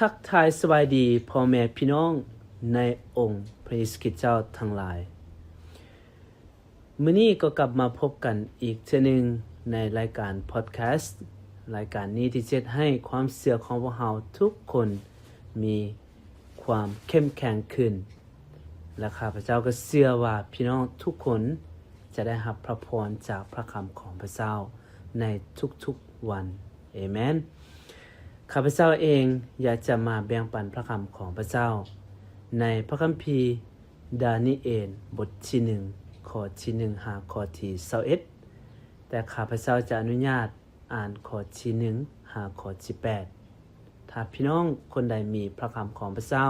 ทักทายสบายดีพ่อแม่พี่น้องในองค์พระเยซูคริสต์เจ้าทั้งหลายมื้อนี้ก็กลับมาพบกันอีกเทื่อนึงในรายการพอดแคสต์รายการนี้ที่จะให้ความเชื่อของพวกเราทุกคนมีความเข้มแข็งขึ้นและข้าพเจ้าก็เชื่อว่าพี่น้องทุกคนจะได้รับพระพรจากพระคำของพระเจ้าในทุกๆวันเอเมนข้าพเจ้าเองอยากจะมาแบ่งปันพระคำของพระเจ้าในพระคัมภีร์ดานิเอลบทที่1ข้อที่1หาข้อที่21แต่ข้าพเจ้าจะอนุญาตอ่านข้อที่1หาข้อที่8ถ้าพี่น้องคนใดมีพระคำของพระเจ้า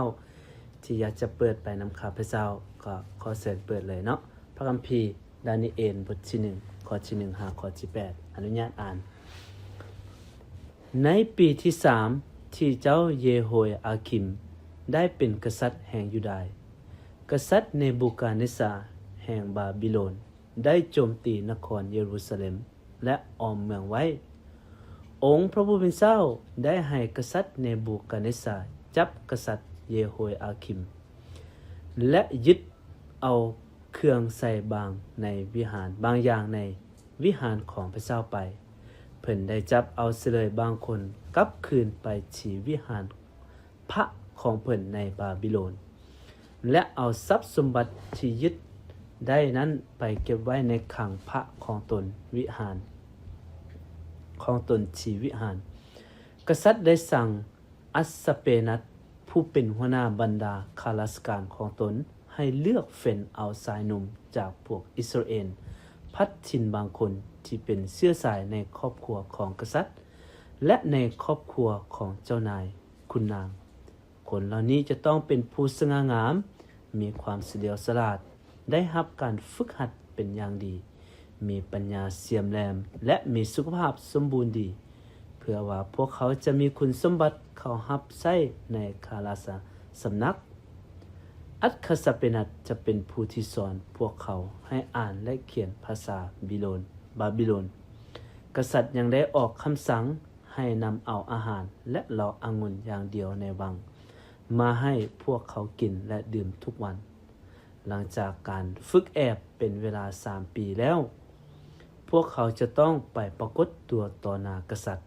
ที่อยากจะเปิดไปนำข้าพเจ้าก็ขอเชิญเปิดเลยเนาะพระคัมภีร์ดานิเอลบทที่1ข้อที่1หาข้อที่8อนุญาตอ่านในปีที่3ที่เจ้าเยโฮยอาคิมได้เป็นกษัตริย์แห่งยูดาห์กษัตริย์เนบูคาเนสาร์แห่งบาบิโลนได้โจมตีนครเยรูซาเล็มและอ้อมเมืองไว้องค์พระผู้เป็นเจ้าได้ให้กษัตริย์เนบูคาเนสาร์จับกษัตริย์เยโฮยอาคิมและยึดเอาเครื่องใส่บางในวิหารบางอย่างในวิหารของพระเจ้าไปเพิ่นได้จับเอาเสลยบางคนกลับคืนไปที่วิหารพระของเพิ่นในบาบิโลนและเอาทรัพย์สมบัติที่ยึดได้นั้นไปเก็บไว้ในขังพระของตนวิหารของตนที่วิหารกษัตริย์ได้สั่งอัสเปนัสผู้เป็นหัวหน้าบรรดาข้าราชการของตนให้เลือกเฟ้นเอาชายหนุ่มจากพวกอิสราเอลพัดถิ่นบางคนที่เป็นเชื้อสายในครอบครัวของกษัตริย์และในครอบครัวของเจ้านายคุณนางคนเหล่านี้จะต้องเป็นผู้สง่างามมีความเฉลียวฉลาดได้รับการฝึกหัดเป็นอย่างดีมีปัญญาเสียมแหลมและมีสุขภาพสมบูรณ์ดีเพื่อว่าพวกเขาจะมีคุณสมบัติเข้ารับใช้ในข้าราชสำนักอัคสเปนัสจะเป็นผู้ที่สอนพวกเขาให้อ่านและเขียนภาษาบาบิโลนกษัตริย์ยังได้ออกคำสั่งให้นำเอาอาหารและเหล้าองุ่นอย่างเดียวในวังมาให้พวกเขากินและดื่มทุกวันหลังจากการฝึกแอบเป็นเวลา3 ปีแล้วพวกเขาจะต้องไปปรากฏตัวต่อหน้ากษัตริย์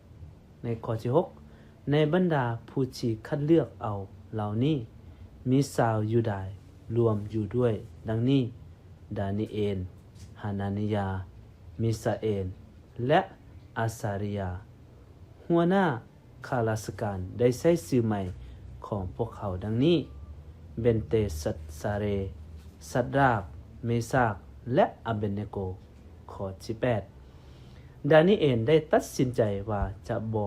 ในข้อที่6ในบรรดาผู้ที่คัดเลือกเอาเหล่านี้มีชาวยูดาห์รวมอยู่ด้วยดังนี้ดานิเอลฮานานิยามิซาเอลและอาซาริยาหัวหน้าข้าราชการได้ใช้ชื่อใหม่ของพวกเขาดังนี้เบนเตสัตซาเรซัดรากเมซากและอับเบเนโกข้อที่8ดานิเอลได้ตัดสินใจว่าจะบ่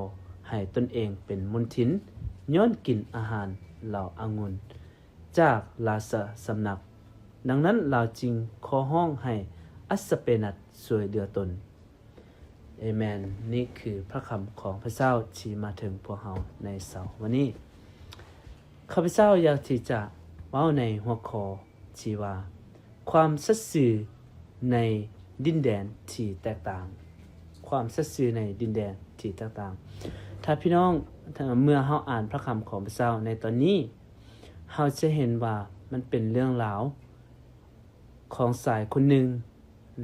ให้ตนเองเป็นมลทินย้อนกินอาหารเหล่าองุ่นจากราชสำนักดังนั้นเราจึงขอห้องให้อัสเปนัสช่วยเหลือตนเอเมนนี่คือพระคำของพระเจ้าที่มาถึงพวกเราในเสาร์วันนี้ข้าพเจ้าอยากที่จะเว้าในหัวข้อที่ว่าความสัตย์ซื่อในดินแดนที่แตกต่างความสัตย์ซื่อในดินแดนที่แตกต่างถ้าพี่น้องเมื่อเฮาอ่านพระคำของพระเจ้าในตอนนี้เฮาจะเห็นว่ามันเป็นเรื่องราวของสายคนหนึ่ง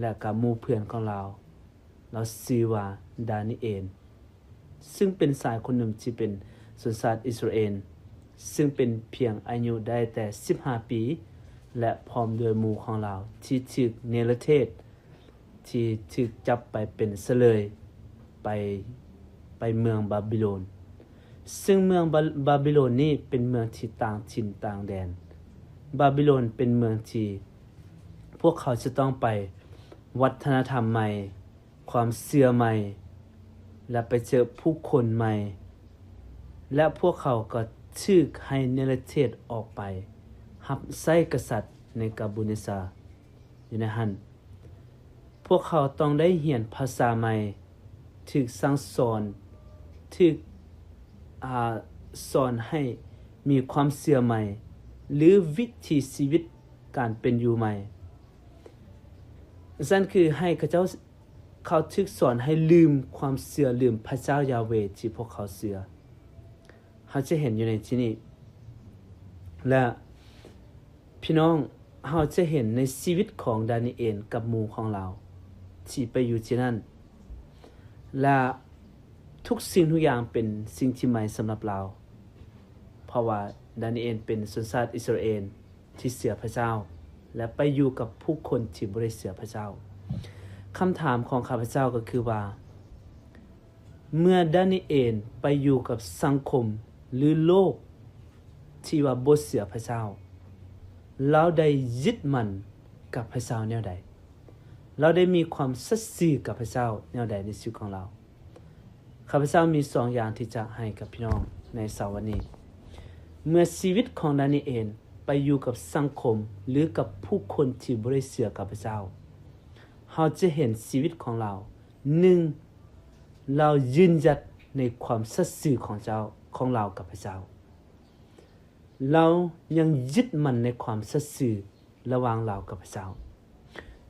และกับหมู่เพื่อนของเราชื่อว่าดานิเอลซึ่งเป็นสายคนหนึ่งที่เป็นชนชาติอิสราเอลซึ่งเป็นเพียงอายุได้แต่15 ปีและพร้อมด้วยหมู่ของเราที่ถูกเนรเทศที่ถูกจับไปเป็นเสลยไปเมืองบาบิโลนซึ่งเมืองบาบิโลนนี้เป็นเมืองที่ต่างถิ่นต่างแดนบาบิโลนเป็นเมืองที่พวกเขาจะต้องไปวัฒนธรรมใหม่ความเชื่อใหม่และไปเจอผู้คนใหม่และพวกเขาก็ถูกให้เนรเทศออกไปรับใช้กษัตริย์ในกาบูเนซาอยู่ในหันพวกเขาต้องได้เรียนภาษาใหม่ถูกสั่งสอนถูกสอนให้มีความเชื่อใหม่หรือวิถีชีวิตการเป็นอยู่ใหม่นั่นคือให้เขาถูกสอนให้ลืมความเชื่อลืมพระเจ้ายาเวห์ที่พวกเขาเชื่อ เฮาจะเห็นอยู่ในที่นี้และพี่น้องเฮาจะเห็นในชีวิตของดานิเอลกับหมู่ของเราที่ไปอยู่ที่นั่นและทุกสิ่งทุกอย่างเป็นสิ่งที่ใหม่สำหรับเราเพราะว่าดานิเอลเป็นชนชาติอิสราเอลที่เชื่อพระเจ้าและไปอยู่กับผู้คนที่บ่ได้เชื่อพระเจ้าคำถามของข้าพเจ้าก็คือว่าเมื่อดานิเอลไปอยู่กับสังคมหรือโลกที่ว่าบ่เชื่อพระเจ้าเราได้ยึดมั่นกับพระเจ้าแนวใดเราได้มีความสัตย์ซื่อกับพระเจ้าแนวใดในชีวิตของเราข้าพเจ้ามี2อย่างที่จะให้กับพี่น้องในเช้าวันนี้เมื่อชีวิตของดานิเอลไปอยู่กับสังคมหรือกับผู้คนที่บ่ได้เชื่อกับพระเจ้าเราจะเห็นชีวิตของเรา1เรายืนหยัดในความสัตย์ซื่อของเรากับพระเจ้าเรายังยึดมั่นในความสัตย์ซื่อระหว่างเรากับพระเจ้า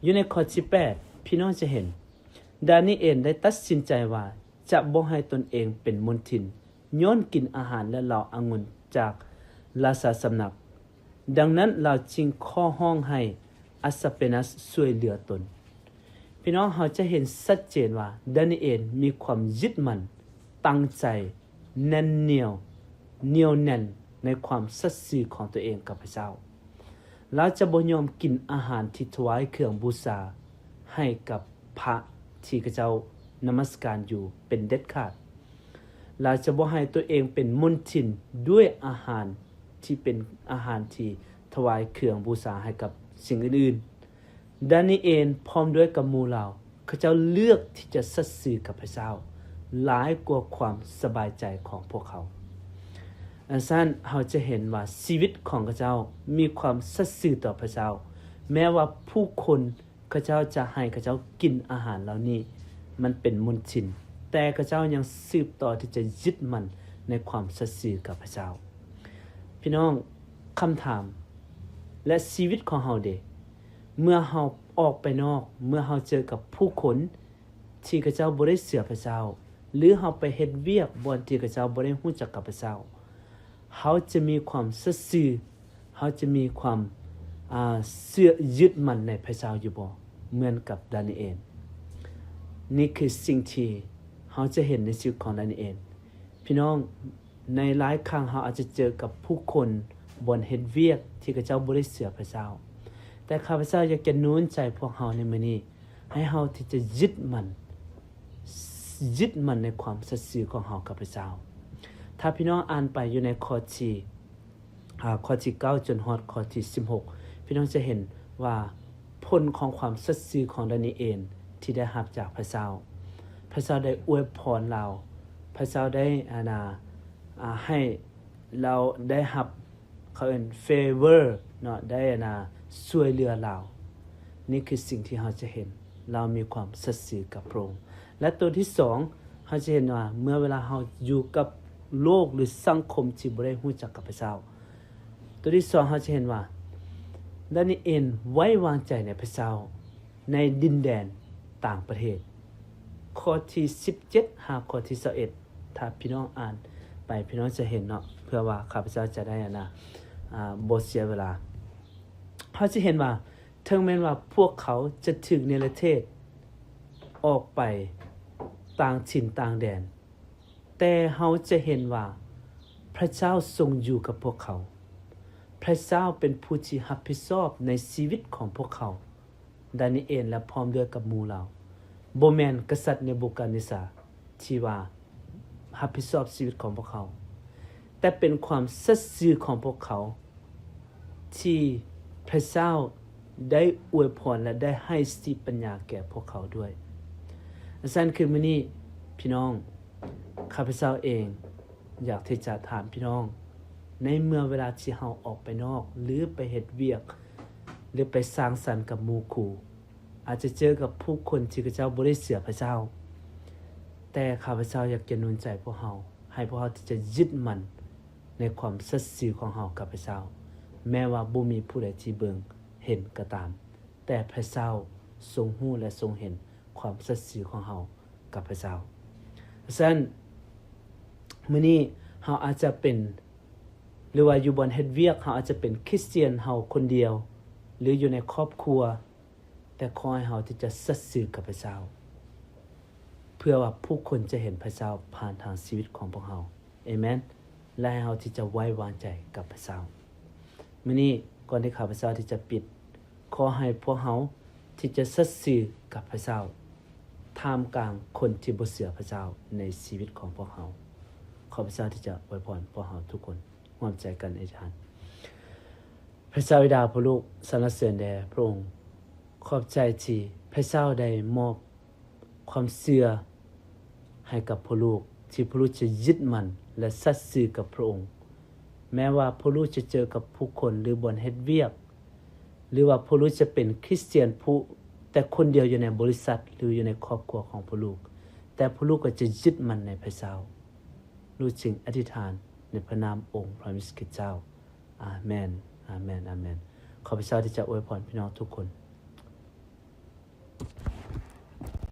อยู่ในข้อที่8พี่น้องจะเห็นดานิเอลได้ตัดสินใจว่าจะบ่ให้ตนเองเป็นมลทินย้อนกินอาหารและเหล้าองุ่นจากราชาสำนักดังนั้นเราจึงข้อห้องให้อัสเปนัสช่วยเหลือตนพี่น้องเราจะเห็นชัดเจนว่าดานิเอลมีความยึดมั่นตั้งใจแน่นเหนียวแน่นในความสัตย์ซื่อของตัวเองกับพระเจ้าเราจะบ่ยอมกินอาหารที่ถวายเครื่องบูชาให้กับพระที่พระเจ้านมัสการอยู่เป็นเด็ดขาดเราจะบ่ให้ตัวเองเป็นมลทินด้วยอาหารที่เป็นอาหารที่ถวายเครื่องบูชาให้กับสิ่งอื่นๆดานิเอลพร้อมด้วยกับหมู่เราเขาเจ้าเลือกที่จะสัตย์ซื่อกับพระเจ้าหลายกว่าความสบายใจของพวกเขาอันนั้นเราจะเห็นว่าชีวิตของเขาเจ้ามีความสัตย์ซื่อต่อพระเจ้าแม้ว่าผู้คนเขาเจ้าจะให้เขาเจ้ากินอาหารเหล่านี้มันเป็นมลทินแต่เขาเจ้ายังสืบต่อที่จะยึดมั่นในความสัตย์ซื่อกับพระเจ้าพี่น้องคำถามและชีวิตของเราเด้เมื่อเราออกไปนอกเมื่อเราเจอกับผู้คนที่เขาเจ้าบ่ได้เชื่อพระเจ้าหรือเราไปเฮ็ดเวียกบ่ที่เขาเจ้าบ่ได้รู้จักกับพระเจ้าเขาจะมีความสัตย์ซื่อเขาจะมีความเชื่อยึดมั่นในพระเจ้าอยู่บ่เหมือนกับดานิเอลนี่คือสิ่งที่เขาจะเห็นในชีวิตของดานิเอลพี่น้องในหลายครั้งเขาอาจจะเจอกับผู้คนบนเฮ็ดเวียกที่เขาเจ้าบ่ได้เชื่อพระเจ้าแต่ข้าพเจ้าอยากจะหนุนใจพวกเขาในมื้อนี้ให้เขาที่จะยึดมั่นในความสัตย์ซื่อของเขากับพระเจ้าถ้าพี่น้องอ่านไปอยู่ในข้อที่9จนฮอดข้อที่16พี่น้องจะเห็นว่าผลของความสัตย์ซื่อของดานิเอลที่ได้รับจากพระเจ้าพระเจ้าได้อวยพรเราพระเจ้าได้ให้เราได้รับเขาเรียก favor เนาะได้ช่วยเหลือเรานี่คือสิ่งที่เราจะเห็นเรามีความสัตย์ซื่อกับพระองค์และตัวที่2เราจะเห็นว่าเมื่อเวลาเราอยู่กับโลกหรือสังคมที่บ่ได้รู้จักกับพระเจ้าตัวที่2เราจะเห็นว่าดานิเอลไว้วางใจในพระเจ้าในดินแดนต่างประเทศข้อที่17หาข้อที่21ถ้าพี่น้องอ่านไปพี่น้องจะเห็นเนาะเพื่อว่าข้าพเจ้าจะได้บ่เสียเวลาเราจะเห็นว่าถึงแม้ว่าพวกเขาจะถูกเนรเทศออกไปต่างถิ่นต่างแดนแต่เราจะเห็นว่าพระเจ้าทรงอยู่กับพวกเขาพระเจ้าเป็นผู้ที่รับผิดชอบในชีวิตของพวกเขาดานิเอลและพร้อมด้วยกับหมู่เราบ่แม่นกษัตริย์เนบูคัดเนซัรที่ว่ารับผิดชอบชีวิตของพวกเขาแต่เป็นความสัตย์ซื่อของพวกเขาที่พระเจ้าได้อวยพรและได้ให้สติปัญญาแก่พวกเขาด้วยดังนั้นคือมื้อนี้พี่น้องข้าพเจ้าเองอยากที่จะถามพี่น้องในเมื่อเวลาที่เราออกไปนอกหรือไปเฮ็ดเวียกหรือไปสร้างสรรค์กับหมู่คู่อาจจะเจอกับผู้คนที่เขาเจ้าบ่ได้เชื่อพระเจ้าแต่ข้าพเจ้าอยากจะหนุนใจพวกเราให้พวกเราที่จะยึดมั่นในความสัตย์ซื่อของเรากับพระเจ้าแม้ว่าบ่มีผู้ใดที่เบิ่งเห็นก็ตามแต่พระเจ้าทรงรู้และทรงเห็นความสัตย์ซื่อของเรากับพระเจ้าฉะนั้นมื้อนี้ เฮาอาจจะเป็นหรือว่าอยู่บนเฮ็ดเวียกเฮาอาจจะเป็นคริสเตียนเฮาคนเดียวหรืออยู่ในครอบครัวแต่ขอให้เฮาที่จะสัตย์ซื่อกับพระเจ้าเพื่อว่าผู้คนจะเห็นพระเจ้าผ่านทางชีวิตของพวกเฮาเอเมนและให้เฮาที่จะไว้วางใจกับพระเจ้ามื้อนี้ก่อนที่ข้าพเจ้าที่จะปิดขอให้พวกเฮาที่จะสัตย์ซื่อกับพระเจ้าท่ามกลางคนที่บ่เชื่อพระเจ้าในชีวิตของพวกเฮาขอพระเจ้าที่จะอวยพรพวกเฮาทุกคนร่วมใจกันอธิษฐานพระเจ้าบิดาพระลูกสรรเสริญแด่พระองค์ขอบใจที่พระเจ้าได้มอบความเชื่อให้กับพระลูกที่พระลูกจะยึดมั่นและสัตย์ซื่อกับพระองค์แม้ว่าพระลูกจะเจอกับผู้คนหรือบนเฮ็ดเวียกหรือว่าพระลูกจะเป็นคริสเตียนผู้แต่คนเดียวอยู่ในบริษัทหรืออยู่ในครอบครัวของพระลูกแต่พระลูกก็จะยึดมั่นในพระเจ้าลูกจึงอธิษฐานในพระนามองค์พระมิสกิเจ้าอาเมนอาเมนอาเมนขอพระเจ้าที่จะอวยพรพี่น้องทุกคน